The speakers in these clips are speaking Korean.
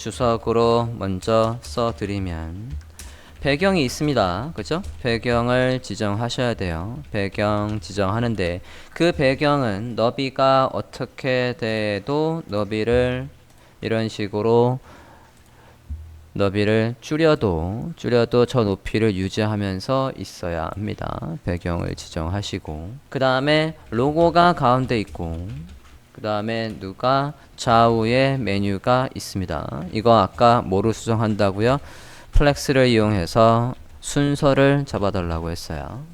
주석으로 먼저 써드리면 배경이 있습니다. 그죠? 배경을 지정하셔야 돼요. 배경 지정하는데 그 배경은 너비가 어떻게 돼도 너비를 이런 식으로 너비를 줄여도 저 높이를 유지하면서 있어야 합니다. 배경을 지정하시고 그 다음에 로고가 가운데 있고 그 다음에 누가 좌우에 메뉴가 있습니다. 이거 아까 뭐로 수정한다고요? 플렉스를 이용해서 순서를 잡아달라고 했어요.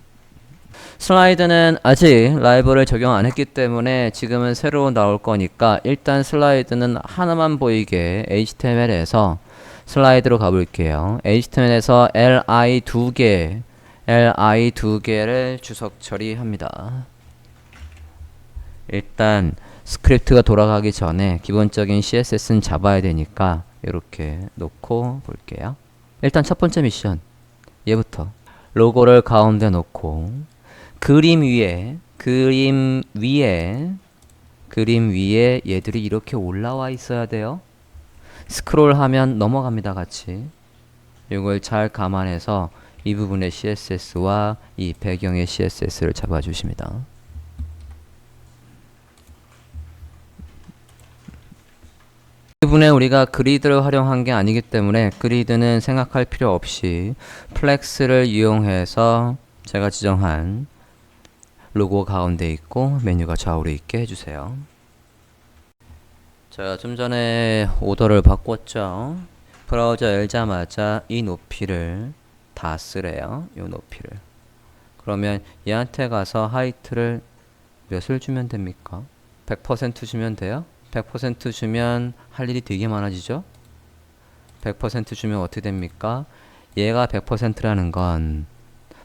슬라이드는 아직 라이브를 적용 안 했기 때문에 지금은 새로 나올 거니까 일단 슬라이드는 하나만 보이게 HTML에서 슬라이드로 가볼게요. HTML에서 li 두 개를 주석 처리합니다. 일단 스크립트가 돌아가기 전에 기본적인 CSS는 잡아야 되니까 이렇게 놓고 볼게요. 일단 첫 번째 미션 얘부터 로고를 가운데 놓고 그림 위에 얘들이 이렇게 올라와 있어야 돼요. 스크롤하면 넘어갑니다. 같이 이걸 잘 감안해서 이 부분의 CSS와 이 배경의 CSS를 잡아주십니다. 이 부분에 우리가 그리드를 활용한 게 아니기 때문에 그리드는 생각할 필요 없이 플렉스를 이용해서 제가 지정한 로고 가운데 있고 메뉴가 좌우로 있게 해주세요. 제가 좀 전에 오더를 바꿨죠. 브라우저 열자마자 이 높이를 다 쓰래요. 이 높이를. 그러면 얘한테 가서 하이트를 몇을 주면 됩니까? 100% 주면 돼요? 100% 주면 할 일이 되게 많아지죠? 100% 주면 어떻게 됩니까? 얘가 100%라는 건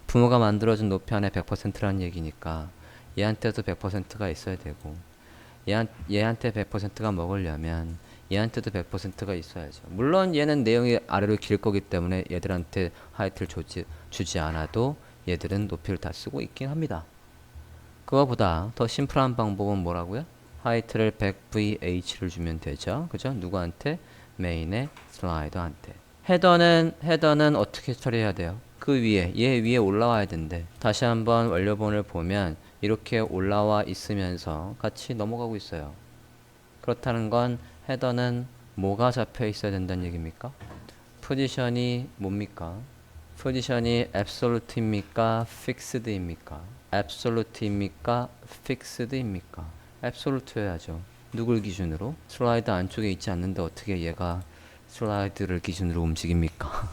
부모가 만들어준 높이 안에 100%라는 얘기니까 얘한테도 100%가 있어야 되고 얘한테 100%가 먹으려면 얘한테도 100%가 있어야죠. 물론 얘는 내용이 아래로 길 거기 때문에 얘들한테 하이트를 주지 않아도 얘들은 높이를 다 쓰고 있긴 합니다. 그거보다 더 심플한 방법은 뭐라고요? 하이트를 100VH를 주면 되죠. 그죠? 누구한테? 메인의 슬라이더한테. 헤더는 어떻게 처리해야 돼요? 그 위에, 얘 위에 올라와야 된대. 다시 한번 완료본을 보면 이렇게 올라와 있으면서 같이 넘어가고 있어요. 그렇다는 건 헤더는 뭐가 잡혀 있어야 된다는 얘기입니까? 포지션이 뭡니까? 포지션이 absolute입니까? fixed입니까? absolute입니까? fixed입니까? absolute여야죠. 누굴 기준으로? 슬라이드 안쪽에 있지 않는데 어떻게 얘가 슬라이드를 기준으로 움직입니까?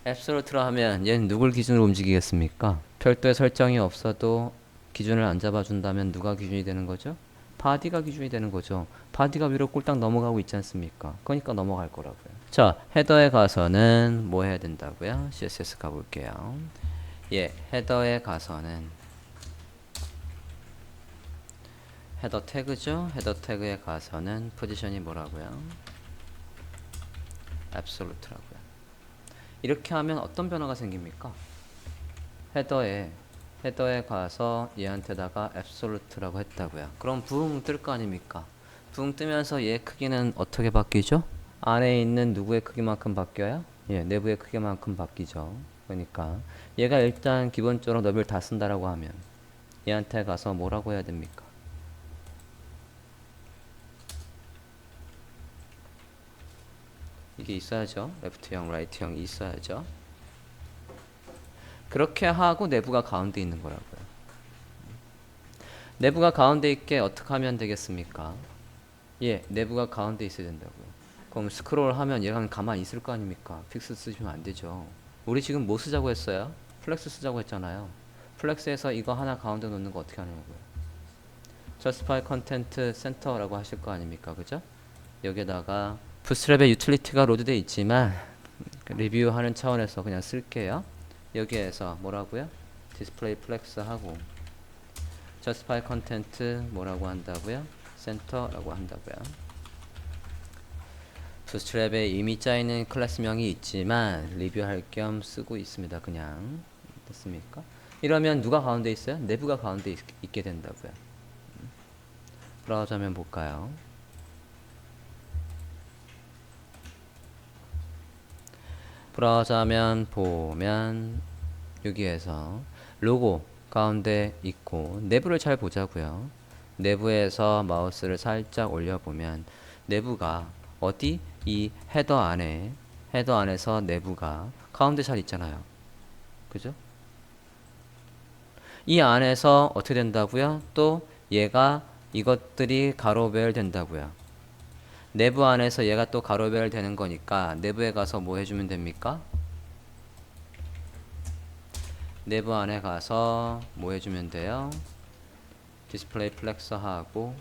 absolute로 하면 얘는 누굴 기준으로 움직이겠습니까? 별도의 설정이 없어도 기준을 안 잡아준다면 누가 기준이 되는 거죠? 바디가 기준이 되는 거죠. 바디가 위로 꼴딱 넘어가고 있지 않습니까? 그러니까 넘어갈 거라고요. 자, 헤더에 가서는 뭐 해야 된다고요? CSS 가볼게요. 예, 헤더에 가서는 헤더 태그죠? 헤더 태그에 가서는 포지션이 뭐라고요? absolute라고요. 이렇게 하면 어떤 변화가 생깁니까? 헤더에 가서 얘한테다가 absolute라고 했다고요. 그럼 붕 뜰 거 아닙니까? 붕 뜨면서 얘 크기는 어떻게 바뀌죠? 안에 있는 누구의 크기만큼 바뀌어요? 예, 내부의 크기만큼 바뀌죠. 그러니까 얘가 일단 기본적으로 너비를 다 쓴다라고 하면 얘한테 가서 뭐라고 해야 됩니까? 이게 있어야죠. 레프트형, 라이트형이 있어야죠. 그렇게 하고 내부가 가운데 있는 거라고요. 내부가 가운데 있게 어떻게 하면 되겠습니까? 예, 내부가 가운데 있어야 된다고요. 그럼 스크롤 하면 얘가 가만히 있을 거 아닙니까? 픽스 쓰시면 안 되죠. 우리 지금 뭐 쓰자고 했어요? 플렉스 쓰자고 했잖아요. 플렉스에서 이거 하나 가운데 놓는 거 어떻게 하냐고요. justify content center라고 하실 거 아닙니까? 그죠? 여기에다가 부스트랩의 유틸리티가 로드되어 있지만 리뷰하는 차원에서 그냥 쓸게요. 여기에서 뭐라고요? 디스플레이 플렉스 하고 justify content 뭐라고 한다고요? center라고 한다고요. 부스트랩에 이미 짜있는 클래스명이 있지만 리뷰할 겸 쓰고 있습니다. 그냥 됐습니까? 이러면 누가 가운데 있어요? 내부가 가운데 있게 된다고요. 브라우저 화면 볼까요? 브라우저면 보면 여기에서 로고 가운데 있고 내부를 잘 보자고요. 내부에서 마우스를 살짝 올려보면 내부가 어디? 이 헤더 안에서 내부가 가운데 잘 있잖아요. 그죠? 이 안에서 어떻게 된다고요? 또 얘가 이것들이 가로 배열된다고요. 내부 안에서 얘가 또 가로 배열되는 거니까 내부에 가서 뭐 해주면 됩니까? 내부 안에 가서 뭐 해주면 돼요? 디스플레이 플렉서 하고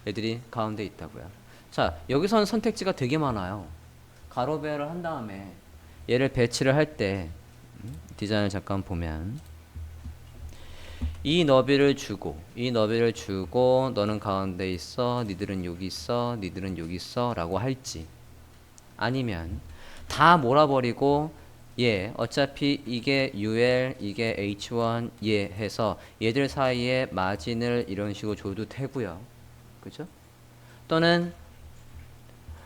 애들이 가운데 있다고요. 자, 여기서는 선택지가 되게 많아요. 가로 배열을 한 다음에 얘를 배치를 할 때 디자인을 잠깐 보면 이 너비를 주고 너는 가운데 있어, 니들은 여기 있어, 니들은 여기 있어 라고 할지, 아니면 다 몰아버리고 어차피 이게 UL 이게 H1 해서 얘들 사이에 마진을 이런 식으로 줘도 되고요. 그죠? 또는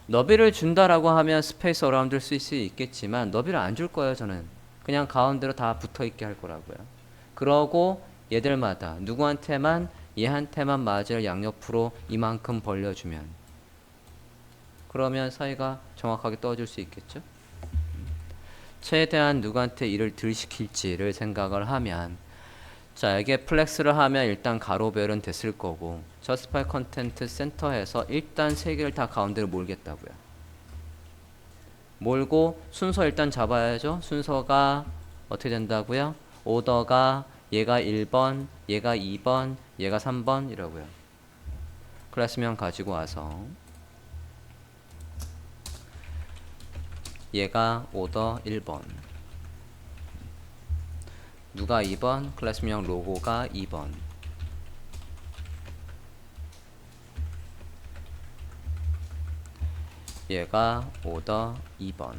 너비를 준다라고 하면 스페이스 어라운드를 쓸 수 있겠지만 너비를 안 줄 거예요. 저는 그냥 가운데로 다 붙어 있게 할 거라고요. 그러고 얘들마다 누구한테만 얘한테만 마진을 양옆으로 이만큼 벌려주면 그러면 사이가 정확하게 떠줄 수 있겠죠. 최대한 누구한테 일을 덜 시킬지를 생각을 하면, 자, 이게 플렉스를 하면 일단 가로 배열은 됐을 거고 저스파이 컨텐트 센터에서 일단 세 개를 다 가운데로 몰겠다고요. 몰고 순서 일단 잡아야죠. 순서가 어떻게 된다고요? 오더가 얘가 1번, 얘가 2번, 얘가 3번 이라고요. 클래스명 가지고 와서 얘가 오더 1번, 누가 2번? 클래스명 로고가 2번, 얘가 오더 2번,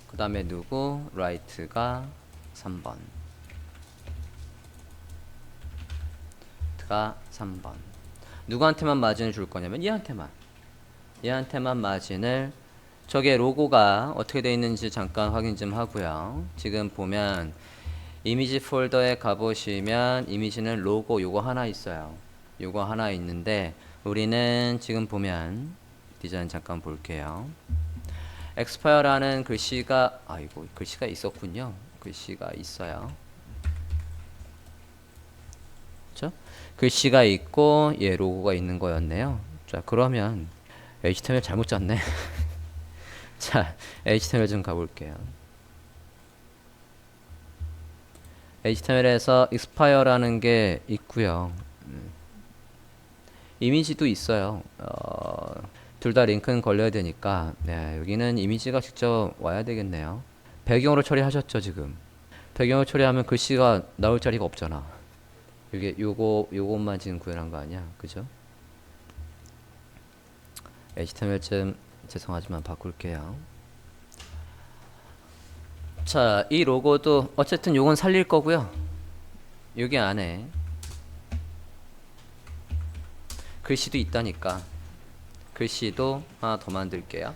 그 다음에 누구? 라이트가 3번, 가 3번. 누구한테만 마진을 줄 거냐면 얘한테만 마진을, 저게 로고가 어떻게 되어 있는지 잠깐 확인 좀 하고요. 지금 보면 이미지 폴더에 가보시면 이미지는 로고 요거 하나 있어요. 요거 하나 있는데 우리는 지금 보면 디자인 잠깐 볼게요. expire라는 글씨가 글씨가 있었군요. 글씨가 있어요. 그렇죠? 글씨가 있고 얘 로고가 있는 거였네요. 자, 그러면 HTML 잘못 짰네. 자, HTML 좀 가볼게요. HTML에서 expire라는 게 있고요. 이미지도 있어요. 둘 다 링크는 걸려야 되니까 여기는 이미지가 직접 와야 되겠네요. 배경으로 처리하셨죠 지금? 배경으로 처리하면 글씨가 나올 자리가 없잖아. 이게 요것만 지금 구현한 거 아니야, 그죠? HTML 좀 죄송하지만 바꿀게요. 자, 이 로고도 어쨌든 요건 살릴 거고요. 여기 안에 글씨도 있다니까 글씨도 하나 더 만들게요.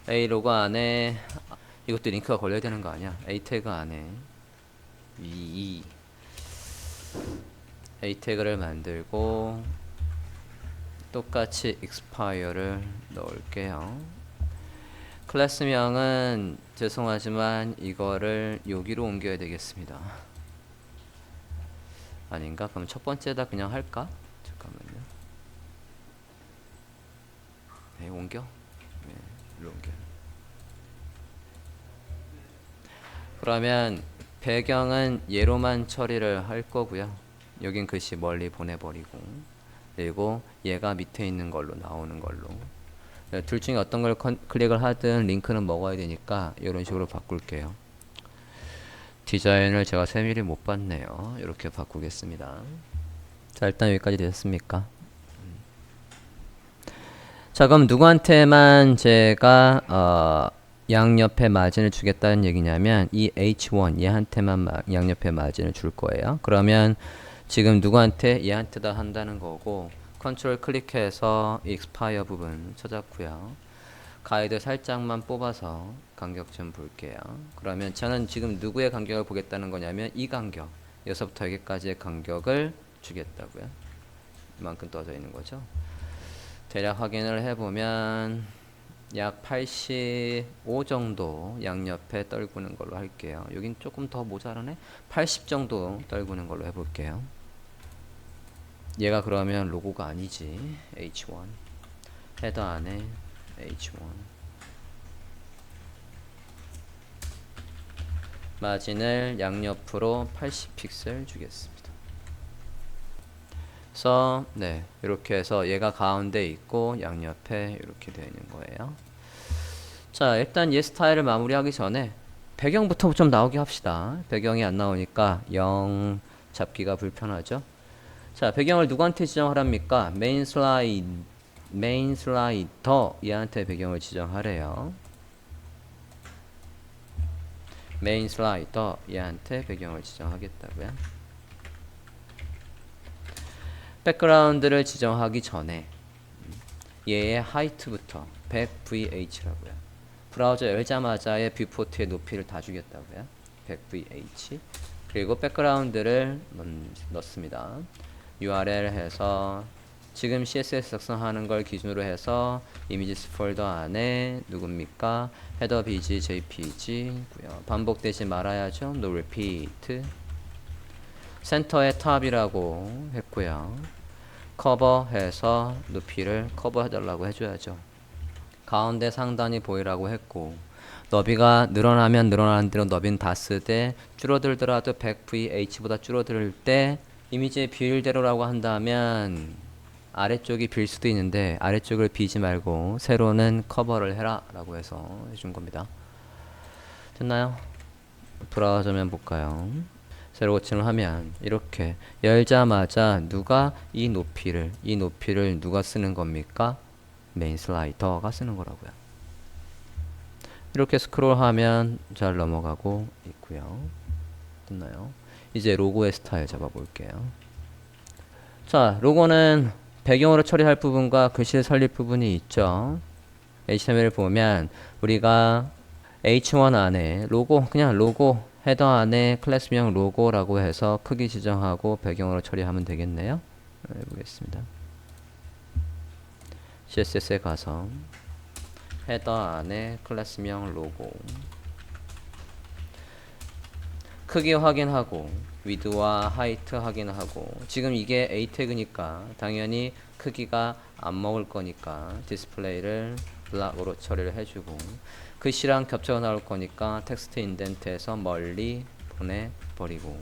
A 로고 안에 이것도 링크가 걸려야 되는 거 아니야? A 태그 안에 A 태그를 만들고 똑같이 expire를 넣을게요. 클래스명은 죄송하지만 이거를 여기로 옮겨야 되겠습니다. 아닌가? 그럼 첫 번째다 그냥 할까? 잠깐만요. 네, 옮겨. 네, 일로 옮겨. 그러면 배경은 얘로만 처리를 할 거고요. 여긴 글씨 멀리 보내버리고, 그리고 얘가 밑에 있는 걸로 나오는 걸로. 둘 중에 어떤 걸 클릭을 하든 링크는 먹어야 되니까 이런 식으로 바꿀게요. 디자인을 제가 세밀히 못 봤네요. 이렇게 바꾸겠습니다. 자, 일단 여기까지 되셨습니까? 자, 그럼 누구한테만 제가 양옆에 마진을 주겠다는 얘기냐면 이 H1 얘한테만 양옆에 마진을 줄 거예요. 그러면 지금 누구한테? 얘한테다 한다는 거고, 컨트롤 클릭해서 expire 부분 찾았고요. 가이드 살짝만 뽑아서 간격 좀 볼게요. 그러면 저는 지금 누구의 간격을 보겠다는 거냐면 이 간격, 여기서부터 여기까지의 간격을 주겠다고요. 이만큼 떠져 있는 거죠. 대략 확인을 해보면 약 85 정도 양옆에 떨구는 걸로 할게요. 여긴 조금 더 모자라네. 80 정도 떨구는 걸로 해볼게요. 얘가 그러면 로고가 아니지. H1 헤더 안에 H1 마진을 양옆으로 80 픽셀 주겠습니다. 그래서 네, 이렇게 해서 얘가 가운데 있고 양옆에 이렇게 되어 있는 거예요. 자, 일단 얘 스타일을 마무리하기 전에 배경부터 좀 나오게 합시다. 배경이 안 나오니까 0 잡기가 불편하죠. 자, 배경을 누구한테 지정하랍니까? 메인 슬라이더 얘한테 배경을 지정하래요. 메인 슬라이더 얘한테 배경을 지정하겠다고요. 백그라운드를 지정하기 전에 얘의 하이트부터 100VH라고요. 브라우저 열자마자의 뷰포트의 높이를 다 주겠다고요. 100VH. 그리고 백그라운드를 넣습니다. URL 해서 지금 CSS 작성하는 걸 기준으로 해서 이미지스 폴더 안에 누굽니까? 헤더 bg jpg고요. 반복되지 말아야죠. No repeat. 센터에 탑이라고 했고요. 커버해서 높이를 커버해달라고 해줘야죠. 가운데 상단이 보이라고 했고 너비가 늘어나면 늘어나는 대로 너비는 다 쓰되 줄어들더라도 100VH보다 줄어들 때 이미지의 비율대로라고 한다면 아래쪽이 빌 수도 있는데 아래쪽을 비지 말고 세로는 커버를 해라 라고 해서 해준 겁니다. 됐나요? 브라우저면 볼까요? 세로 고침을 하면 이렇게 열자마자 누가 이 높이를 누가 쓰는 겁니까? 메인 슬라이더가 쓰는 거라고요. 이렇게 스크롤하면 잘 넘어가고 있고요. 됐나요? 이제 로고의 스타일 잡아볼게요. 자, 로고는 배경으로 처리할 부분과 글씨를 살릴 부분이 있죠. HTML을 보면 우리가 H1 안에 로고, 그냥 로고 헤더 안에 클래스명 로고라고 해서 크기 지정하고 배경으로 처리하면 되겠네요. 해보겠습니다. CSS에 가서 헤더 안에 클래스명 로고 크기 확인하고 위드와 하이트 확인하고 지금 이게 A 태그니까 당연히 크기가 안 먹을 거니까 디스플레이를 블락으로 처리를 해주고 글씨랑 겹쳐 나올 거니까 텍스트 인덴트에서 멀리 보내버리고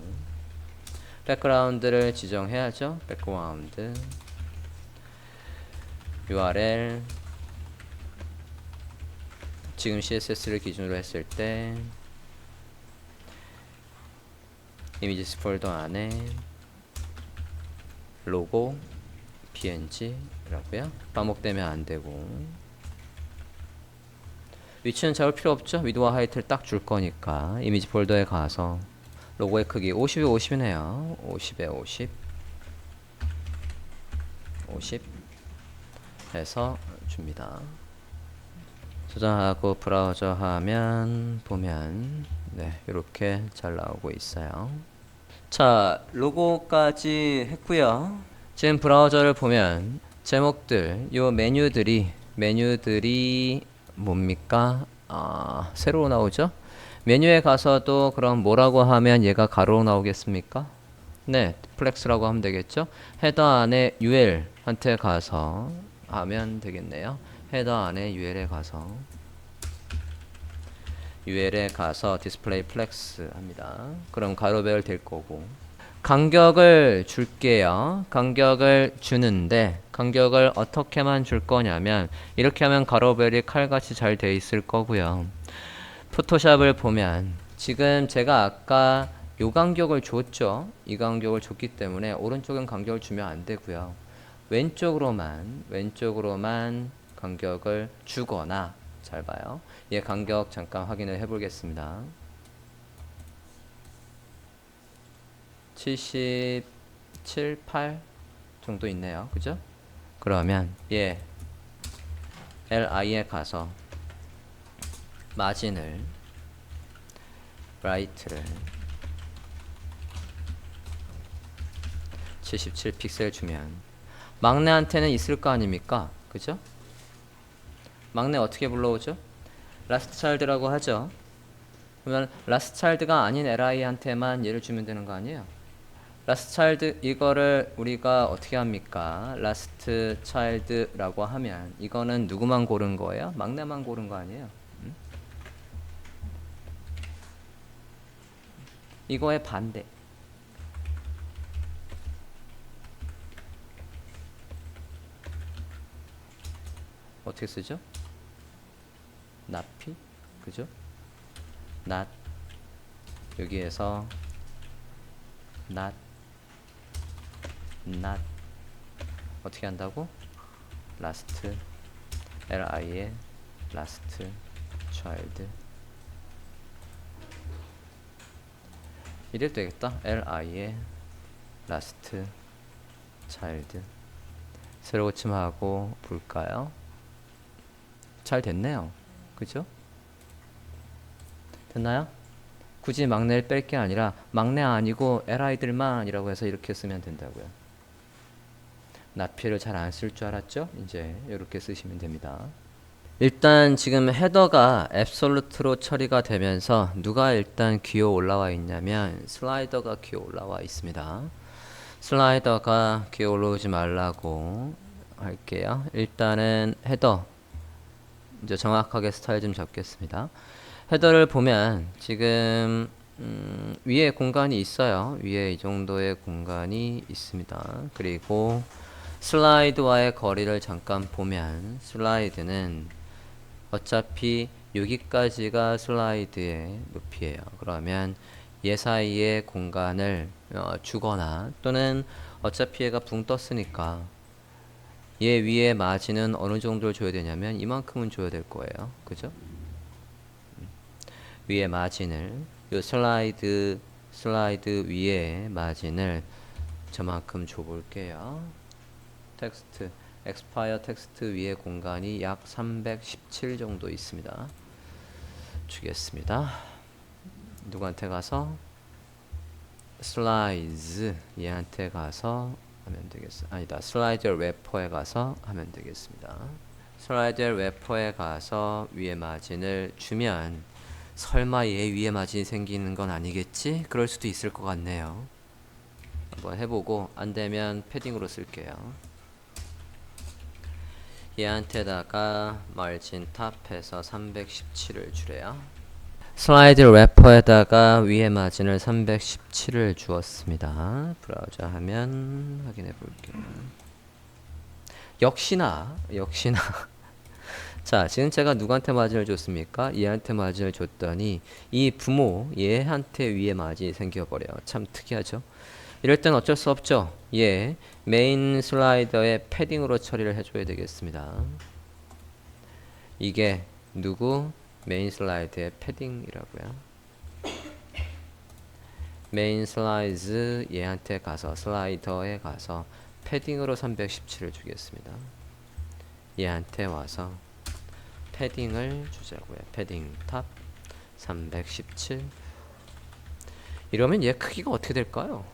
백그라운드를 지정해야죠. 백그라운드 URL 지금 CSS를 기준으로 했을 때 이미지스 폴더 안에 로고 png라고요. 반복되면 안 되고 위치는 잡을 필요 없죠. 위드와 하이트를 딱 줄 거니까 이미지 폴더에 가서 로고의 크기 50에 50이네요. 50에 50 50 해서 줍니다. 저장하고 브라우저 하면 보면 네, 이렇게 잘 나오고 있어요. 자, 로고까지 했고요. 지금 브라우저를 보면 제목들, 요 메뉴들이 뭡니까? 세로로 나오죠? 메뉴에 가서도 그럼 뭐라고 하면 얘가 가로로 나오겠습니까? 네, 플렉스라고 하면 되겠죠? 헤더 안에 UL 한테 가서 하면 되겠네요. 헤더 안에 UL에 가서 디스플레이 플렉스 합니다. 그럼 가로배열 될 거고 간격을 줄게요. 간격을 주는데 간격을 어떻게만 줄 거냐면 이렇게 하면 가로배열이 칼같이 잘 돼 있을 거고요. 포토샵을 보면 지금 제가 아까 요 간격을 줬죠. 이 간격을 줬기 때문에 오른쪽은 간격을 주면 안 되고요. 왼쪽으로만 간격을 주거나 잘 봐요. 얘 간격 잠깐 확인을 해 보겠습니다. 77, 8 정도 있네요. 그죠? 그러면 얘 li에 가서 마진을 right를 77 픽셀 주면 막내한테는 있을 거 아닙니까? 그죠? 막내 어떻게 불러오죠? last child라고 하죠. 그러면 last child가 아닌 li한테만 얘를 주면 되는 거 아니에요? last child 이거를 우리가 어떻게 합니까? last child라고 하면 이거는 누구만 고른 거예요? 막내만 고른 거 아니에요? 이거의 반대. 어떻게 쓰죠? not이 그죠? not 여기에서 not 어떻게 한다고? last li의 last child 이래도 되겠다. li의 last child 세로 고침하고 볼까요? 잘 됐네요. 그죠? 됐나요? 굳이 막내를 뺄 게 아니라 막내 아니고 li들만이라고 해서 이렇게 쓰면 된다고요. 나피를 잘 안 쓸 줄 알았죠? 이제 이렇게 쓰시면 됩니다. 일단 지금 헤더가 앱솔루트로 처리가 되면서 누가 일단 기어 올라와 있냐면 슬라이더가 기어 올라와 있습니다. 슬라이더가 기어 올라오지 말라고 할게요. 일단은 헤더 이제 정확하게 스타일 좀 잡겠습니다. 헤더를 보면 지금 위에 공간이 있어요. 위에 이 정도의 공간이 있습니다. 그리고 슬라이드와의 거리를 잠깐 보면 슬라이드는 어차피 여기까지가 슬라이드의 높이에요. 그러면 얘 사이의 공간을 주거나 또는 어차피 얘가 붕 떴으니까 얘 위에 마진은 어느 정도를 줘야 되냐면 이만큼은 줘야 될 거예요. 그죠? 위에 마진을 요 슬라이드 위에 마진을 저만큼 줘 볼게요. 텍스트 expire 텍스트 위에 공간이 약 317 정도 있습니다. 주겠습니다. 누구한테 가서 슬라이즈 얘한테 가서 하면 되겠어. 아니다. 슬라이드 래퍼에 가서 하면 되겠습니다. 슬라이드 래퍼에 가서 위에 마진을 주면 설마 얘 위에 마진이 생기는 건 아니겠지? 그럴 수도 있을 것 같네요. 한번 해보고 안되면 패딩으로 쓸게요. 얘한테다가 마진 탑해서 317을 주래요. 슬라이드 래퍼에다가 위에 마진을 317을 주었습니다. 브라우저 하면 확인해 볼게요. 역시나 자, 지금 제가 누구한테 마진을 줬습니까? 얘한테 마진을 줬더니 이 부모 얘한테 위에 마진이 생겨버려요. 참 특이하죠? 이럴 땐 어쩔 수 없죠. 얘 메인 슬라이더의 패딩으로 처리를 해줘야 되겠습니다. 이게 누구? 메인 슬라이드의 패딩이라고요. 메인 슬라이드 얘한테 가서 슬라이더에 가서 패딩으로 317을 주겠습니다. 얘한테 와서 패딩을 주자고요. 패딩 탑 317. 이러면 얘 크기가 어떻게 될까요?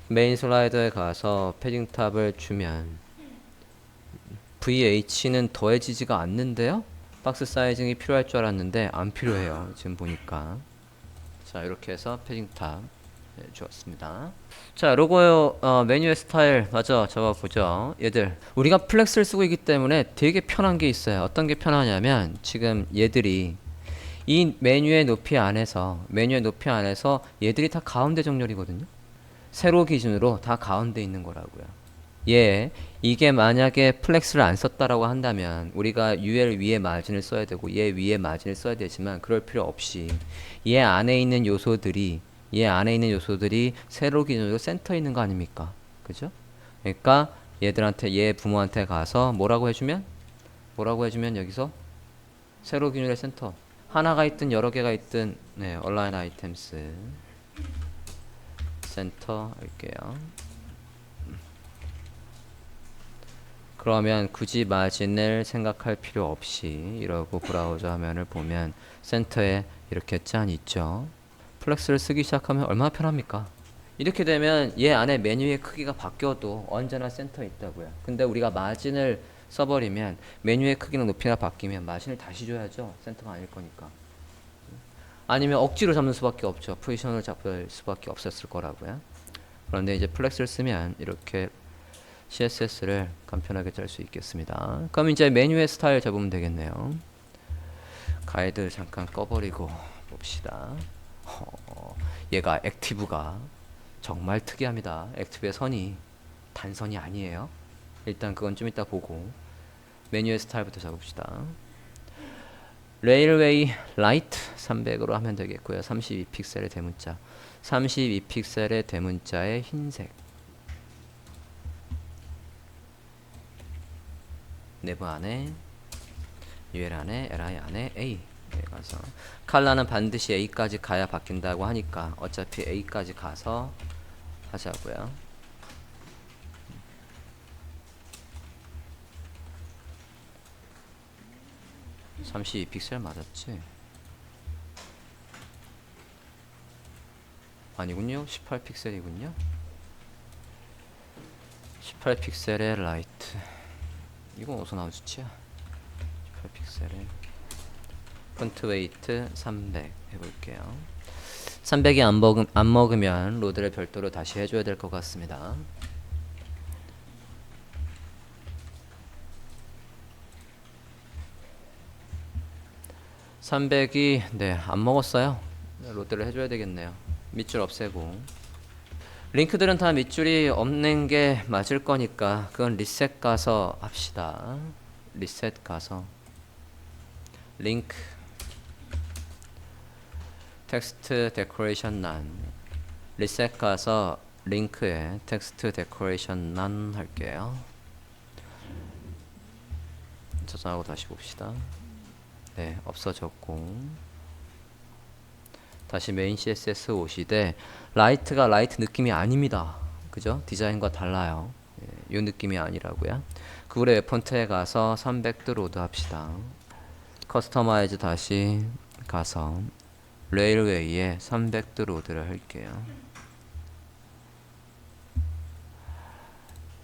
메인 슬라이더에 가서 패딩 탑을 주면 VH는 더해지지가 않는데요? 박스 사이징이 필요할 줄 알았는데 안 필요해요. 지금 보니까. 자, 이렇게 해서 패딩 탑 주었습니다. 자, 로고 메뉴의 스타일 맞아 적어보죠. 얘들 우리가 플렉스를 쓰고 있기 때문에 되게 편한 게 있어요. 어떤 게 편하냐면 지금 얘들이 이 메뉴의 높이 안에서 얘들이 다 가운데 정렬이거든요. 세로 기준으로 다 가운데 있는 거라고요. 이게 만약에 플렉스를 안 썼다라고 한다면 우리가 UL 위에 마진을 써야 되고 얘 위에 마진을 써야 되지만 그럴 필요 없이 얘 안에 있는 요소들이 세로 기준으로 센터에 있는 거 아닙니까? 그죠? 그러니까 얘들한테 얘 부모한테 가서 뭐라고 해주면 여기서 세로 기준의 센터 하나가 있든 여러 개가 있든 네, 얼라인 아이템스 센터 할게요. 그러면 굳이 마진을 생각할 필요 없이 이러고 브라우저 화면을 보면 센터에 이렇게 짠 있죠. 플렉스를 쓰기 시작하면 얼마나 편합니까? 이렇게 되면 얘 안에 메뉴의 크기가 바뀌어도 언제나 센터에 있다고요. 근데 우리가 마진을 써버리면 메뉴의 크기나 높이나 바뀌면 마진을 다시 줘야죠. 센터가 아닐 거니까. 아니면 억지로 잡는 수밖에 없죠. 포지션을 잡을 수밖에 없었을 거라고요. 그런데 이제 플렉스를 쓰면 이렇게 CSS를 간편하게 짤 수 있겠습니다. 그럼 이제 메뉴의 스타일 잡으면 되겠네요. 가이드 잠깐 꺼버리고 봅시다. 얘가 액티브가 정말 특이합니다. 액티브의 선이 단선이 아니에요. 일단 그건 좀 이따 보고 메뉴의 스타일부터 잡읍시다. 레일웨이 라이트 300으로 하면 되겠고요. 32픽셀의 대문자 32픽셀의 대문자의 흰색 내부 안에 UL 안에 LI 안에 A 가서 칼라는 반드시 A까지 가야 바뀐다고 하니까 어차피 A까지 가서 하자고요. 음. 32픽셀 맞았지? 아니군요. 18픽셀이군요. 18픽셀의 라이트 이건 어디서 나온 수치야? 18픽셀의 폰트 웨이트 300 해볼게요. 300이 안 먹으면 로드를 별도로 다시 해줘야 될 것 같습니다. (300이) 네, 안 먹었어요. 로드를 해줘야 되겠네요. 밑줄 없애고 링크들은 다 밑줄이 없는 게 맞을 거니까 그건 리셋 가서 합시다. 리셋 가서 링크 텍스트 데코레이션 난 리셋 가서 링크에 텍스트 데코레이션 난 할게요. 저장하고 다시 봅시다. 네, 없어졌고 다시 메인 CSS 오시되 라이트가 라이트 느낌이 아닙니다. 그죠? 디자인과 달라요. 이 느낌이 아니라고요. 구글의 웹폰트에 가서 300도 로드 합시다. 커스터마이즈 다시 가서 레일웨이에 300도 로드를 할게요.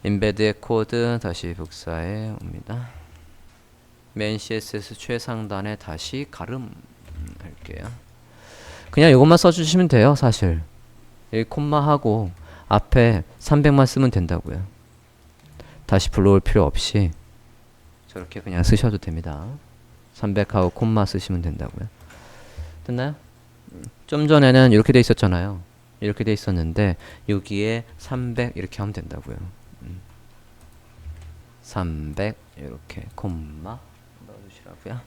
인베드의 코드 다시 복사해 옵니다. 메인 CSS 최상단에 다시 가름 할게요. 그냥 이것만 써주시면 돼요. 사실 여기 콤마하고 앞에 300만 쓰면 된다고요. 다시 불러올 필요 없이 저렇게 그냥 쓰셔도 됩니다. 300하고 콤마 쓰시면 된다고요. 됐나요? 좀 전에는 이렇게 돼 있었잖아요. 이렇게 돼 있었는데 여기에 300 이렇게 하면 된다고요. 300 이렇게 콤마 넣어주시라고요.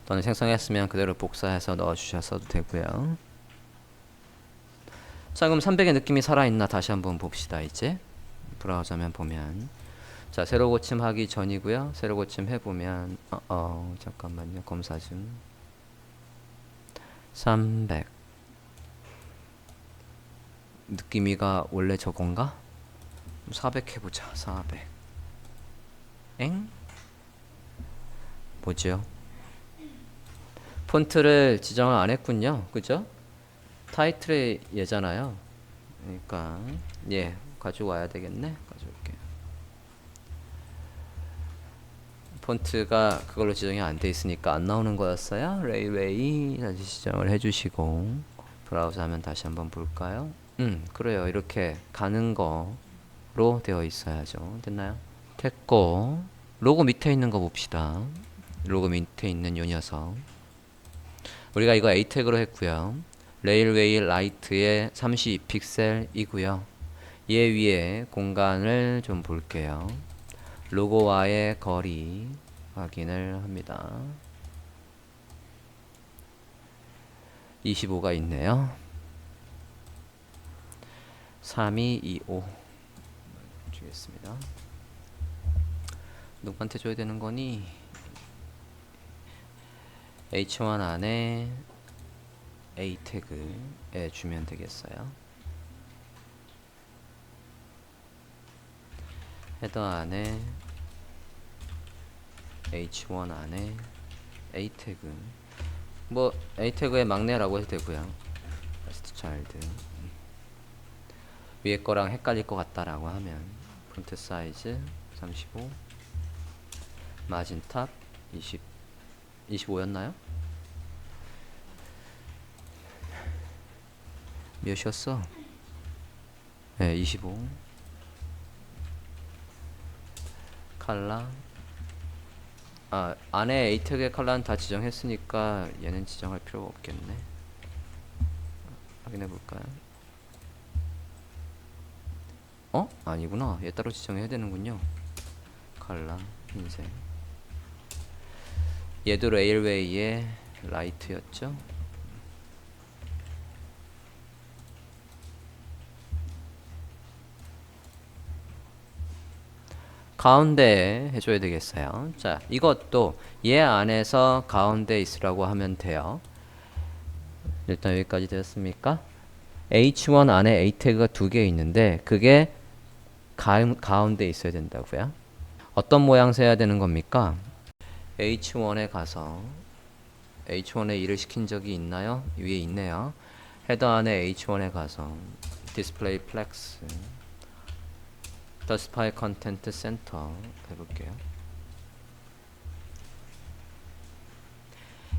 또는 생성했으면 그대로 복사해서 넣어주셔도 되고요. 자, 그럼 300의 느낌이 살아있나 다시 한번 봅시다. 이제 브라우저면 보면 자, 새로 고침하기 전이고요. 새로 고침 해보면 잠깐만요. 검사 좀 300 느낌이가 원래 저건가? 400 해보자. 400 엥? 뭐죠? 폰트를 지정을 안 했군요. 그죠? 타이틀이 얘잖아요. 그러니까 예 가지고 와야 되겠네. 가져올게요. 폰트가 그걸로 지정이 안 돼 있으니까 안 나오는 거였어요. 레이웨이 다시 지정을 해주시고 브라우저 하면 다시 한번 볼까요? 그래요. 이렇게 가는 거로 되어 있어야죠. 됐나요? 됐고 로고 밑에 있는 거 봅시다. 로고 밑에 있는 요 녀석 우리가 이거 A 태그로 했고요. 레일웨이 라이트의 32픽셀이고요. 얘 위에 공간을 좀 볼게요. 로고와의 거리 확인을 합니다. 25가 있네요. 3225 주겠습니다. 누구한테 줘야 되는 거니? H1 안에 A 태그에 주면 되겠어요. 헤더 안에 H1 안에 A 태그 뭐 A 태그의 막내라고 해도 되고요. first child 위에 거랑 헷갈릴 것 같다라고 하면 폰트 사이즈 35 마진 탑 20 25였나요? 몇이었어? 네, 25 칼라 안에 A 태그의 컬러는 다 지정했으니까 얘는 지정할 필요가 없겠네. 확인해 볼까요? 아니구나. 얘 따로 지정해야 되는군요. 컬러 흰색. 얘도 레일웨이의 라이트였죠. 가운데 해줘야 되겠어요. 자, 이것도 얘 안에서 가운데 있으라고 하면 돼요. 일단 여기까지 되었습니까? H1 안에 A 태그가 두 개 있는데 그게 가운데 있어야 된다고요. 어떤 모양새 해야 되는 겁니까? H1에 가서 H1에 일을 시킨 적이 있나요? 위에 있네요. 헤더 안에 H1에 가서 디스플레이 플렉스 justify content center 해볼게요.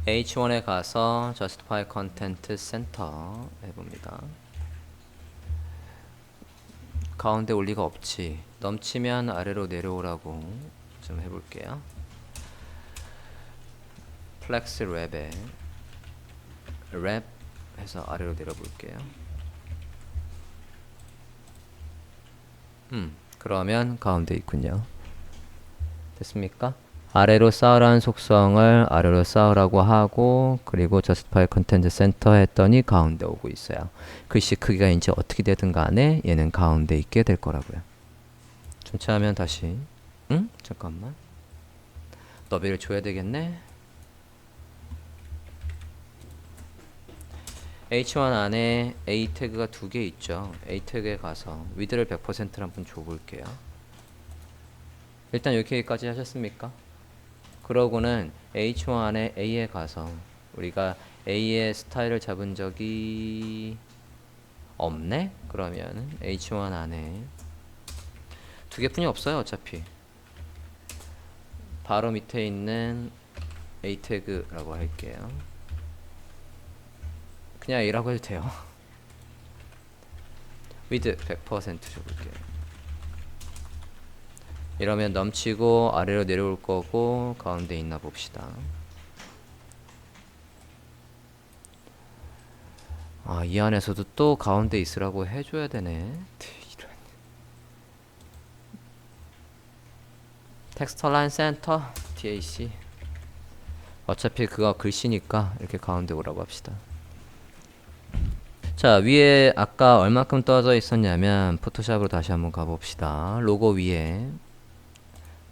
H1에 가서 justify content center 해봅니다. 가운데 올 리가 없지. 넘치면 아래로 내려오라고 좀 해볼게요. 플렉스 랩에 랩 해서 아래로 내려볼게요. 그러면 가운데 있군요. 됐습니까? 아래로 쌓으라는 속성을 아래로 쌓으라고 하고 그리고 justify content center 했더니 가운데 오고 있어요. 글씨 크기가 이제 어떻게 되든 간에 얘는 가운데 있게 될 거라고요. 전체하면 다시 잠깐만 너비를 줘야 되겠네. H1 안에 A 태그가 두 개 있죠. A 태그에 가서 위드를 100%를 한번 줘볼게요. 일단 여기까지 하셨습니까? 그러고는 H1 안에 A에 가서 우리가 A의 스타일을 잡은 적이 없네? 그러면 H1 안에 두 개뿐이 없어요. 어차피 바로 밑에 있는 A 태그라고 할게요. 그냥 A라고 해도 돼요. with 100% 줘볼게요. 이러면 넘치고 아래로 내려올 거고 가운데 있나 봅시다. 이 안에서도 또 가운데 있으라고 해줘야 되네. 이런. 텍스트 라인 센터 DAC. 어차피 그거 글씨니까 이렇게 가운데 오라고 합시다. 자, 위에 아까 얼마큼 떠져 있었냐면 포토샵으로 다시 한번 가봅시다. 로고 위에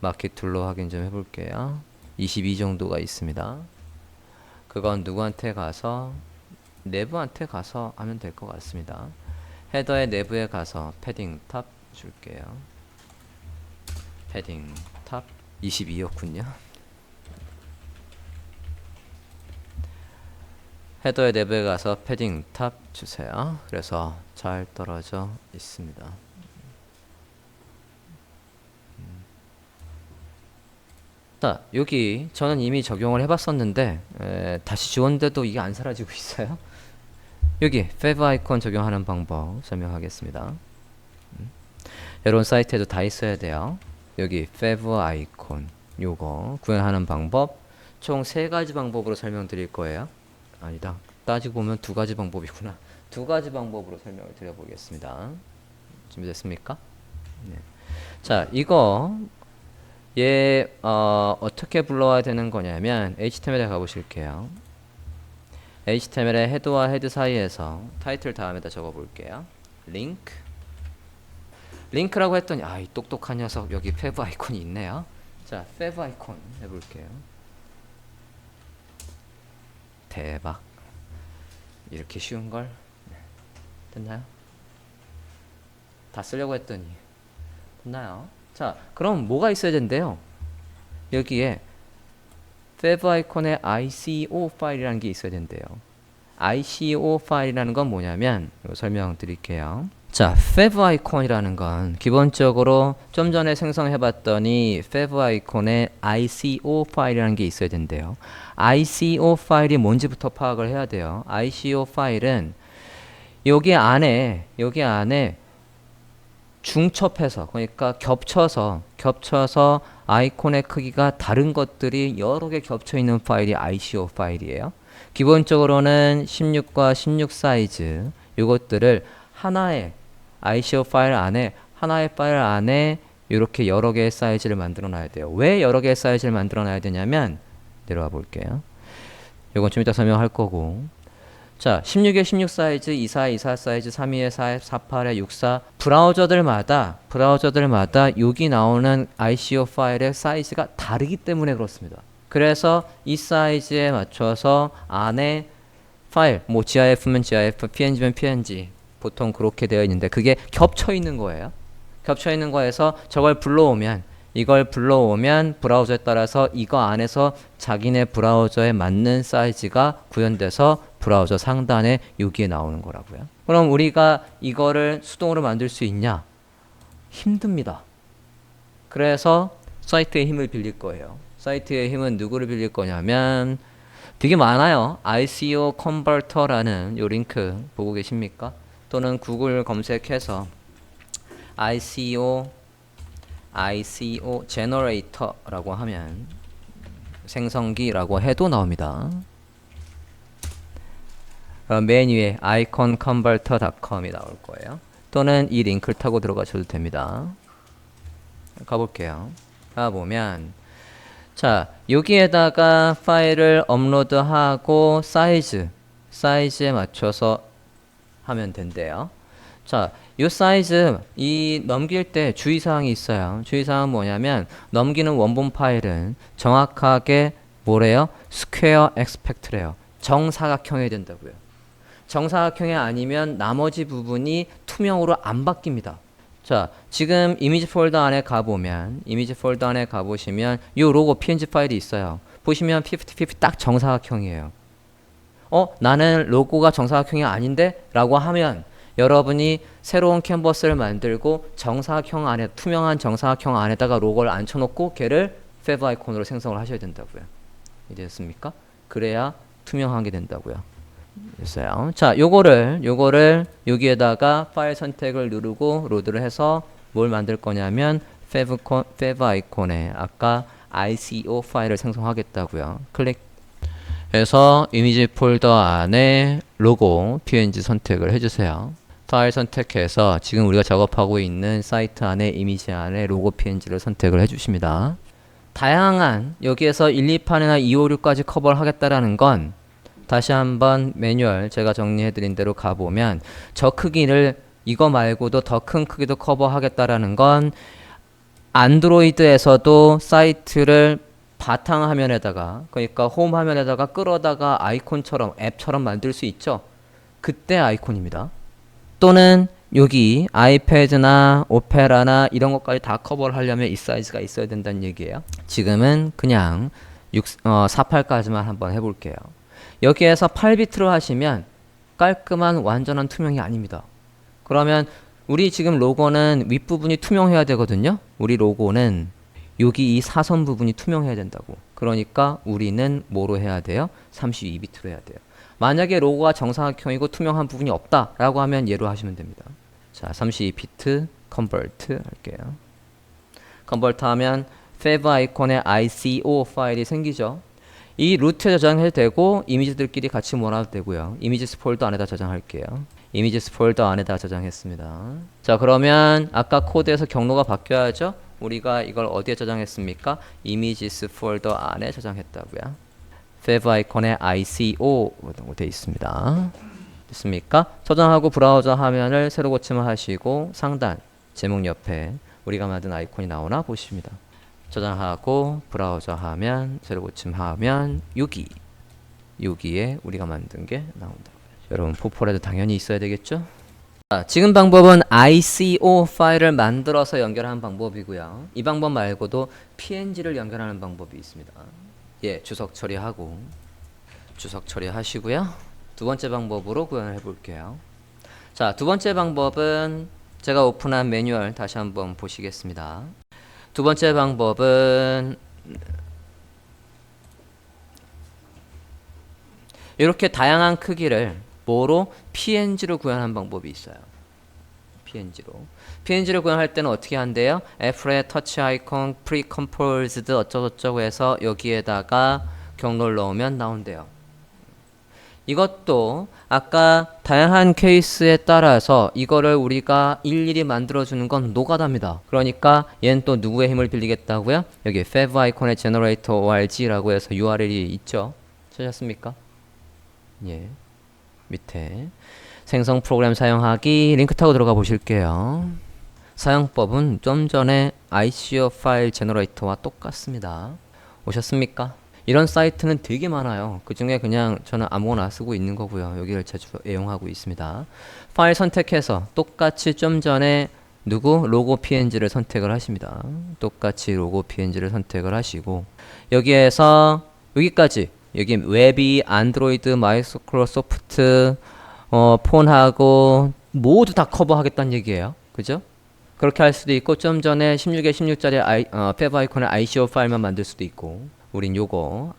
마켓 툴로 확인 좀 해볼게요. 22 정도가 있습니다. 그건 누구한테 가서 내부한테 가서 하면 될 것 같습니다. 헤더의 내부에 가서 패딩 탑 줄게요. 패딩 탑 22였군요. 헤더의 내부에 가서 패딩 탑 주세요. 그래서 잘 떨어져 있습니다. 자, 여기 저는 이미 적용을 해봤었는데 다시 지웠는데도 이게 안 사라지고 있어요. 여기 fev 아이콘 적용하는 방법 설명하겠습니다. 여러분 사이트에도 다 있어야 돼요. 여기 fev 아이콘 요거 구현하는 방법 총 3가지 방법으로 설명드릴 거예요. 아니다. 따지고 보면 2가지 방법이구나. 2가지 방법으로 설명을 드려보겠습니다. 준비됐습니까? 네. 자, 이거 얘 어떻게 불러와야 되는 거냐면 HTML에 가보실게요. HTML의 헤드와 헤드 사이에서 타이틀 다음에다 적어볼게요. 링크. 링크라고 했더니 이 똑똑한 녀석 여기 fev 아이콘이 있네요. 자, fev 아이콘 해볼게요. 대박. 이렇게 쉬운걸? 됐나요? 다 쓰려고 했더니 됐나요? 자, 그럼 뭐가 있어야 된대요? 여기에 fev 아이콘에 ICO 파일이라는 게 있어야 된대요. ICO 파일이라는 건 뭐냐면 설명드릴게요. 자, fev 아이콘이라는 건 기본적으로 좀 전에 생성해봤더니 fev 아이콘에 ICO 파일이라는 게 있어야 된대요. ICO 파일이 뭔지부터 파악을 해야 돼요. ICO 파일은 여기 안에 중첩해서, 그러니까 겹쳐서 아이콘의 크기가 다른 것들이 여러 개 겹쳐 있는 파일이 ICO 파일이에요. 기본적으로는 16과 16 사이즈 이것들을 하나의 ICO 파일 안에, 하나의 파일 안에 이렇게 여러 개의 사이즈를 만들어 놔야 돼요. 왜 여러 개의 사이즈를 만들어 놔야 되냐면, 내려와 볼게요. 이건 좀 이따 설명할 거고. 자, 16에 16 사이즈, 24에 24 사이즈, 32에 4, 48에 64 브라우저들마다 여기 나오는 ICO 파일의 사이즈가 다르기 때문에 그렇습니다. 그래서 이 사이즈에 맞춰서 안에 파일, 뭐 GIF면 GIF, PNG면 PNG 보통 그렇게 되어 있는데 그게 겹쳐 있는 거예요. 겹쳐 있는 거에서 이걸 불러오면 브라우저에 따라서 이거 안에서 자기네 브라우저에 맞는 사이즈가 구현돼서 브라우저 상단에 여기에 나오는 거라고요. 그럼 우리가 이거를 수동으로 만들 수 있냐? 힘듭니다. 그래서 사이트의 힘을 빌릴 거예요. 사이트의 힘은 누구를 빌릴 거냐면 되게 많아요. ICO 컨버터라는 요 링크 보고 계십니까? 또는 구글 검색해서 ICO 제너레이터라고 하면 생성기라고 해도 나옵니다. 맨 위에 iconconverter.com이 나올 거예요. 또는 이 링크를 타고 들어가셔도 됩니다. 가볼게요. 가보면 자, 여기에다가 파일을 업로드하고 사이즈에 맞춰서 하면 된대요. 자, 이 사이즈 넘길 때 주의사항이 있어요. 주의사항은 뭐냐면 넘기는 원본 파일은 정확하게 뭐래요? 스퀘어 엑스펙트래요. 정사각형이 된다고요. 정사각형이 아니면 나머지 부분이 투명으로 안 바뀝니다. 자, 지금 이미지 폴더 안에 가보시면 이 로고 png 파일이 있어요. 보시면 50-50 딱 정사각형이에요. 나는 로고가 정사각형이 아닌데? 라고 하면 여러분이 새로운 캔버스를 만들고 투명한 정사각형 안에다가 로고를 앉혀놓고 걔를 fev 아이콘으로 생성을 하셔야 된다고요. 이해됐습니까? 그래야 투명하게 된다고요. 됐어요. 자, 요거를 여기에다가 파일 선택을 누르고 로드를 해서 뭘 만들 거냐면 fev 아이콘에 아까 ICO 파일을 생성하겠다고요. 클릭해서 이미지 폴더 안에 로고 png 선택을 해주세요. 파일 선택해서 지금 우리가 작업하고 있는 사이트 안에 이미지 안에 로고 png를 선택을 해주십니다. 다양한 여기에서 1, 2판이나 2, 5, 6까지 커버를 하겠다라는 건 다시 한번 매뉴얼 제가 정리해드린 대로 가보면 저 크기를 이거 말고도 더 큰 크기도 커버하겠다라는 건 안드로이드에서도 사이트를 바탕화면에다가 그러니까 홈 화면에다가 끌어다가 아이콘처럼 앱처럼 만들 수 있죠. 그때 아이콘입니다. 또는 여기 아이패드나 오페라나 이런 것까지 다 커버를 하려면 이 사이즈가 있어야 된다는 얘기예요. 지금은 그냥 48까지만 한번 해볼게요. 여기에서 8비트로 하시면 깔끔한 완전한 투명이 아닙니다. 그러면 우리 지금 로고는 윗부분이 투명해야 되거든요. 우리 로고는 여기 이 사선 부분이 투명해야 된다고. 그러니까 우리는 뭐로 해야 돼요? 32비트로 해야 돼요. 만약에 로고가 정사각형이고 투명한 부분이 없다 라고 하면 얘로 하시면 됩니다. 자, 32비트 컨버트 할게요. 컨버트 하면 fev 아이콘에 ICO 파일이 생기죠. 이 루트에 저장해도 되고 이미지들끼리 같이 모아도 되고요. 이미지스 폴더 안에다 저장할게요. 이미지스 폴더 안에다 저장했습니다. 자, 그러면 아까 코드에서 경로가 바뀌어야죠. 우리가 이걸 어디에 저장했습니까? 이미지스 폴더 안에 저장했다고요. fev 아이콘에 ICO 되어 있습니다. 됐습니까? 저장하고 브라우저 화면을 새로 고침을 하시고 상단 제목 옆에 우리가 만든 아이콘이 나오나 보십니다. 저장하고 브라우저 화면 새로 고침하면 여기에 우리가 만든 게 나온다. 여러분 포폴에도 당연히 있어야 되겠죠? 자, 지금 방법은 ICO 파일을 만들어서 연결하는 방법이고요. 이 방법 말고도 PNG를 연결하는 방법이 있습니다. 예, 주석 처리하시고요. 두 번째 방법으로 구현을 해볼게요. 자, 두 번째 방법은 제가 오픈한 매뉴얼 다시 한번 보시겠습니다. 두 번째 방법은 이렇게 다양한 크기를 뭐로? PNG로 구현하는 방법이 있어요. PNG로 구현할 때는 어떻게 한대요? F의 터치 아이콘 프리컴포즈드 어쩌고저쩌고 해서 여기에다가 경로를 넣으면 나온대요. 이것도 아까 다양한 케이스에 따라서 이거를 우리가 일일이 만들어주는 건 노가다입니다. 그러니까 얘는 또 누구의 힘을 빌리겠다고요? 여기 fav 아이콘의 generator org라고 해서 URL이 있죠. 찾았습니까? 예, 밑에 생성 프로그램 사용하기 링크 타고 들어가 보실게요. 사용법은 좀 전에 ICO 파일 제너레이터와 똑같습니다. 오셨습니까? 이런 사이트는 되게 많아요. 그 중에 그냥 저는 아무거나 쓰고 있는 거고요. 여기를 자주 애용하고 있습니다. 파일 선택해서 똑같이 좀 전에 로고 png를 선택을 하십니다. 똑같이 로고 png를 선택을 하시고 여기에서 여기까지 여기 웹이 안드로이드, 마이크로소프트, 폰하고 모두 다 커버하겠다는 얘기예요. 그죠? 그렇게 할 수도 있고 좀 전에 16에 16짜리 fav 아이콘의 ICO 파일만 만들 수도 있고 우린 요거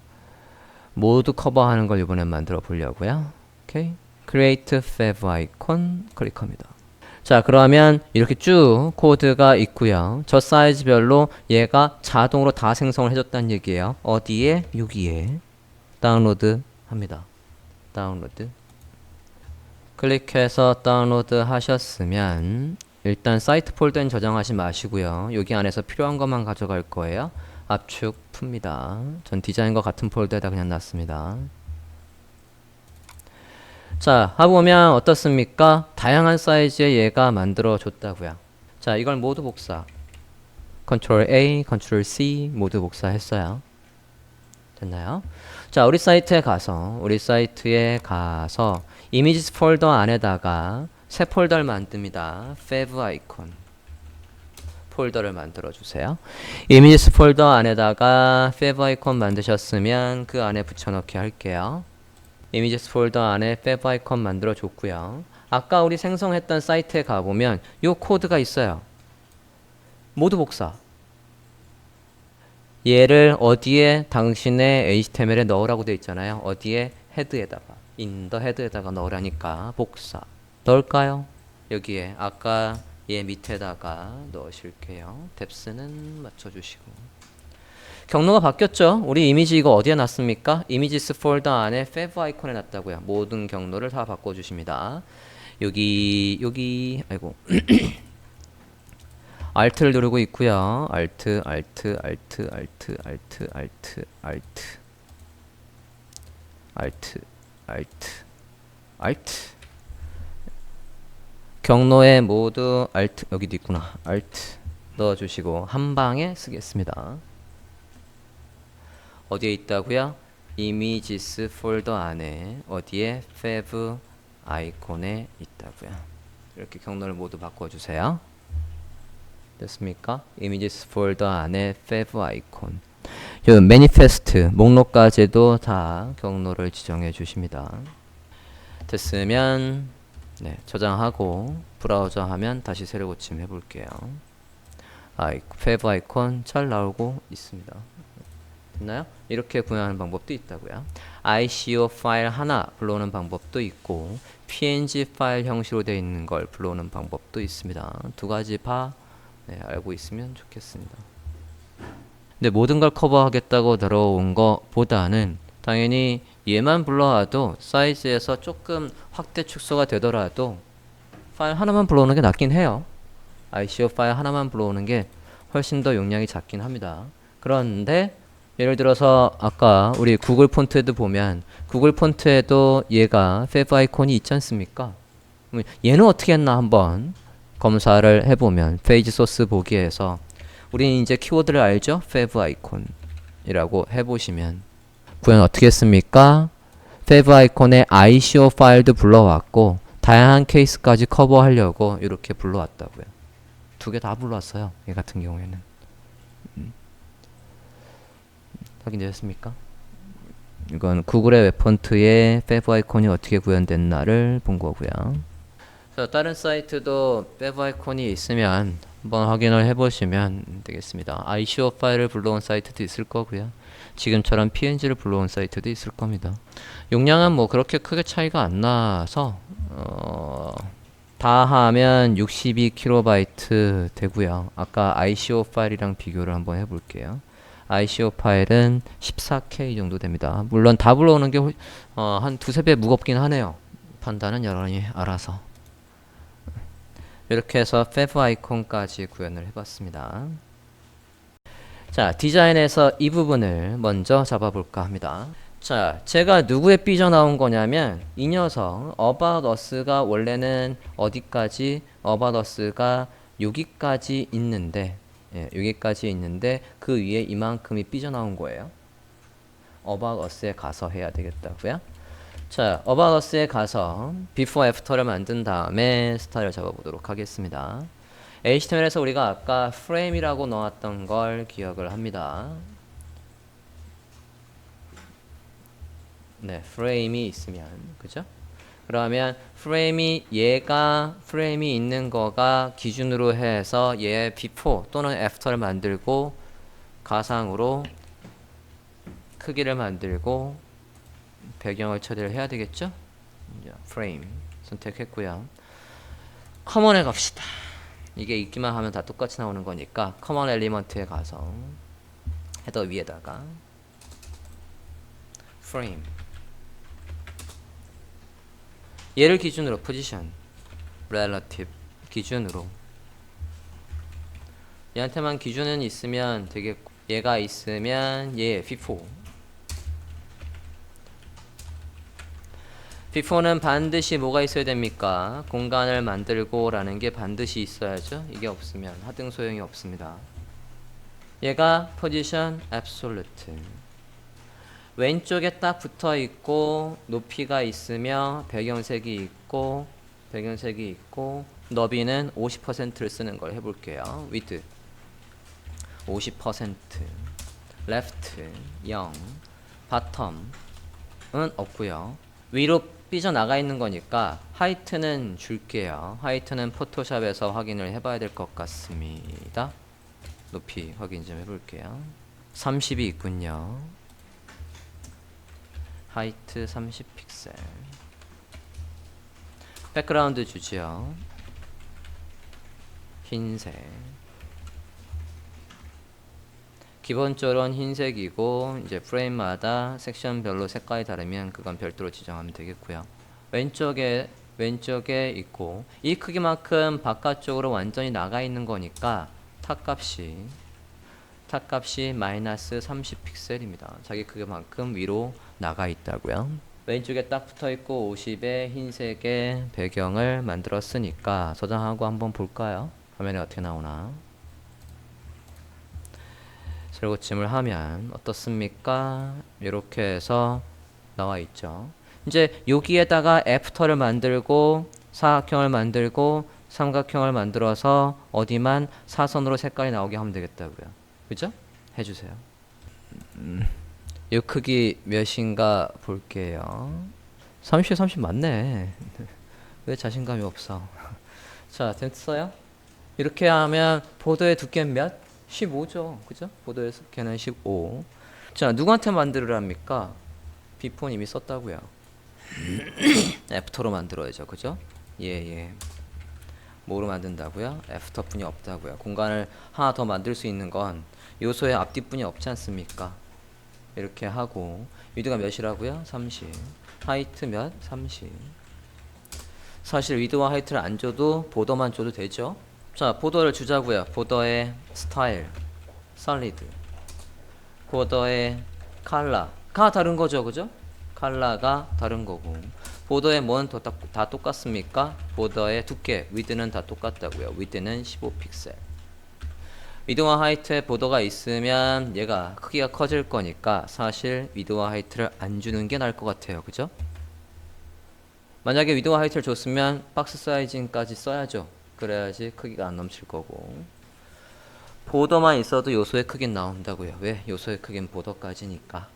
모두 커버하는 걸 이번엔 만들어 보려고요. 오케이. create fav 아이콘 클릭합니다. 자, 그러면 이렇게 쭉 코드가 있고요. 저 사이즈별로 얘가 자동으로 다 생성을 해줬다는 얘기예요. 어디에? 여기에 다운로드 합니다. 다운로드. 클릭해서 다운로드 하셨으면 일단 사이트 폴더는 저장하지 마시고요. 여기 안에서 필요한 것만 가져갈 거예요. 압축 풉니다. 전 디자인과 같은 폴더에다 그냥 놨습니다. 자, 해보면 어떻습니까? 다양한 사이즈의 얘가 만들어 줬다고요. 자, 이걸 모두 복사. Ctrl A, Ctrl C 모두 복사했어요. 됐나요? 자, 우리 사이트에 가서 이미지스 폴더 안에다가 새 폴더를 만듭니다. fav 아이콘 폴더를 만들어 주세요. 이미지스 폴더 안에다가 fav 아이콘 만드셨으면 그 안에 붙여넣기 할게요. 이미지스 폴더 안에 fav 아이콘 만들어 줬고요. 아까 우리 생성했던 사이트에 가보면 요 코드가 있어요. 모두 복사. 얘를 어디에 당신의 HTML에 넣으라고 되어 있잖아요. 어디에? 헤드에다가 in the 헤드에다가 넣으라니까 복사. 넣을까요? 여기에 아까 얘 밑에다가 넣으실게요. 뎁스는 맞춰주시고 경로가 바뀌었죠? 우리 이미지 이거 어디에 놨습니까? 이미지스 폴더 안에 fav 아이콘에 놨다고요. 모든 경로를 다 바꿔주십니다. 여기 아이고 Alt를 누르고 있고요. Alt 경로에 모두 Alt 여기도 있구나. Alt 넣어주시고 한 방에 쓰겠습니다. 어디에 있다고요? 이미지스 폴더 안에 어디에? fav 아이콘에 있다고요. 이렇게 경로를 모두 바꿔주세요. 됐습니까? 이미지스 폴더 안에 fav 아이콘 요 매니페스트 목록까지도 다 경로를 지정해 주십니다. 됐으면 네, 저장하고 브라우저 하면 다시 새로 고침 해볼게요. fav 아이콘 잘 나오고 있습니다. 됐나요? 이렇게 구현하는 방법도 있다고요. ICO 파일 하나 불러오는 방법도 있고 PNG 파일 형식으로 되어 있는 걸 불러오는 방법도 있습니다. 두 가지 다 네, 알고 있으면 좋겠습니다. 근데 모든 걸 커버하겠다고 들어온 것보다는 당연히 얘만 불러와도 사이즈에서 조금 확대 축소가 되더라도 파일 하나만 불러오는 게 낫긴 해요. ICO 파일 하나만 불러오는 게 훨씬 더 용량이 작긴 합니다. 그런데 예를 들어서 아까 우리 구글 폰트에도 보면 구글 폰트에도 얘가 fav 아이콘이 있지 않습니까? 얘는 어떻게 했나 한번 검사를 해보면 페이지 소스 보기에서 우리는 이제 키워드를 알죠? fav 아이콘이라고 해보시면 구현 어떻게 했습니까? fav 아이콘의 ICO 파일도 불러왔고 다양한 케이스까지 커버하려고 이렇게 불러왔다고요. 두 개 다 불러왔어요. 얘 같은 경우에는 확인되셨습니까? 이건 구글의 웹폰트에 페브 아이콘이 어떻게 구현됐나를 본 거고요. 자, 다른 사이트도 페브 아이콘이 있으면 한번 확인을 해보시면 되겠습니다. ICO 파일을 불러온 사이트도 있을 거고요. 지금처럼 PNG를 불러온 사이트도 있을 겁니다. 용량은 뭐 그렇게 크게 차이가 안 나서 다 하면 62KB 되고요. 아까 ICO 파일이랑 비교를 한번 해볼게요. ICO 파일은 14K 정도 됩니다. 물론 다 불러오는 게 한 두세 배 무겁긴 하네요. 판단은 여러분이 알아서. 이렇게 해서 페브 아이콘까지 구현을 해봤습니다. 자, 디자인에서 이 부분을 먼저 잡아볼까 합니다. 자, 제가 누구에 삐져나온 거냐면 이 녀석 About Us가 원래는 어디까지? About Us가 여기까지 있는데 여기까지 있는데 그 위에 이만큼이 삐져나온 거예요. About Us에 가서 해야 되겠다고요. 자, About Us에 가서 Before, After를 만든 다음에 스타일을 잡아보도록 하겠습니다. HTML에서 우리가 아까 frame이라고 넣었던 걸 기억을 합니다. 네, frame이 있으면, 그죠? 그러면 프레임이 있는 거가 기준으로 해서 얘 before 또는 after를 만들고 가상으로 크기를 만들고 배경을 처리를 해야 되겠죠? frame 선택했고요. 커먼에 갑시다. 이게 있기만 하면 다 똑같이 나오는 거니까 커먼 엘리먼트에 가서 헤더 위에다가 frame 얘를 기준으로 position relative 기준으로 얘한테만 기준은 있으면 되겠고 얘가 있으면 얘 before는 반드시 뭐가 있어야 됩니까? 공간을 만들고 라는 게 반드시 있어야죠. 이게 없으면 하등 소용이 없습니다. 얘가 position absolute 왼쪽에 딱 붙어 있고 높이가 있으며 배경색이 있고 너비는 50%를 쓰는 걸 해볼게요. width 50% left 0 bottom은 없고요. 위로 삐져나가 있는 거니까 하이트는 줄게요. 하이트는 포토샵에서 확인을 해봐야 될 것 같습니다. 높이 확인 좀 해볼게요. 30이 있군요. 하이트 30픽셀 백그라운드 주지요. 흰색 기본적으로는 흰색이고 이제 프레임마다 섹션별로 색깔이 다르면 그건 별도로 지정하면 되겠고요. 왼쪽에 있고 이 크기만큼 바깥쪽으로 완전히 나가 있는 거니까 탑값이 마이너스 30픽셀입니다. 자기 크기만큼 위로 나가 있다고요. 왼쪽에 딱 붙어 있고 50에 흰색의 배경을 만들었으니까 저장하고 한번 볼까요? 화면에 어떻게 나오나? 설고침을 하면 어떻습니까? 이렇게 해서 나와 있죠. 이제 여기에다가 애프터를 만들고 사각형을 만들고 삼각형을 만들어서 어디만 사선으로 색깔이 나오게 하면 되겠다고요. 그죠? 해주세요. 이 크기 몇인가 볼게요. 30에 30 맞네. 왜 자신감이 없어? 자, 됐어요? 이렇게 하면 보도의 두께는 몇? 15죠. 그죠? 보도의 두께는 15. 자, 누구한테 만들으랍니까? 비폰 이미 썼다고요. 애프터로 만들어야죠. 그죠? 예. 뭐로 만든다고요? 애프터뿐이 없다고요. 공간을 하나 더 만들 수 있는 건 요소의 앞뒷분이 없지 않습니까? 이렇게 하고 위드가 몇이라고요? 30. 하이트 몇? 30. 사실 위드와 하이트를 안 줘도 보더만 줘도 되죠. 자, 보더를 주자고요. 보더의 스타일, 솔리드. 보더의 컬러가 다른 거죠, 그죠? 컬러가 다른 거고. 보더의 뭐는 다 똑같습니까? 보더의 두께, 위드는 다 똑같다고요. 위드는 15픽셀. 위드와 하이트에 보더가 있으면 얘가 크기가 커질 거니까 사실 위드와 하이트를 안 주는 게 나을 것 같아요. 그죠? 만약에 위드와 하이트를 줬으면 박스 사이즈까지 써야죠. 그래야지 크기가 안 넘칠 거고. 보더만 있어도 요소의 크기는 나온다고요. 왜? 요소의 크기는 보더까지니까.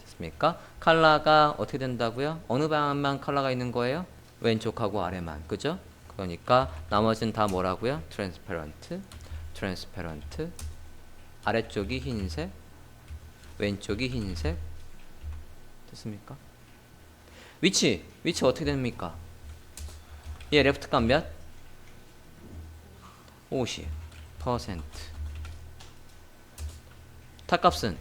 됐습니까? 됐습니까? 컬러가 어떻게 된다고요? 어느 방향만 컬러가 있는 거예요? 왼쪽하고 아래만. 그죠? 그러니까 나머지는 다 뭐라고요? 트랜스페런트, 트랜스페런트. 아래쪽이 흰색, 왼쪽이 흰색. 됐습니까? 위치 어떻게 됩니까? 얘 레프트 값 몇? 50%. 탑값은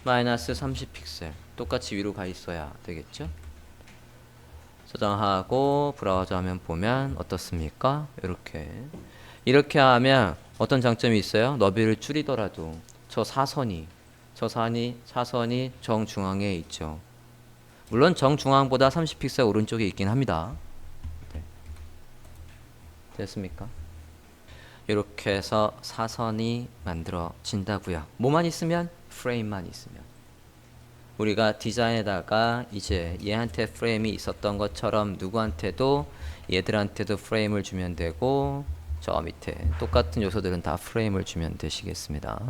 마이너스 30픽셀. 똑같이 위로 가 있어야 되겠죠? 저장하고 브라우저 화면 보면 어떻습니까? 이렇게 하면 어떤 장점이 있어요? 너비를 줄이더라도 저 사선이 정중앙에 있죠. 물론 정중앙보다 30픽셀 오른쪽에 있긴 합니다. 네. 됐습니까? 이렇게 해서 사선이 만들어진다고요. 뭐만 있으면? 프레임만 있으면. 우리가 디자인에다가 이제 얘한테 프레임이 있었던 것처럼 누구한테도 얘들한테도 프레임을 주면 되고 저 밑에 똑같은 요소들은 다 프레임을 주면 되시겠습니다.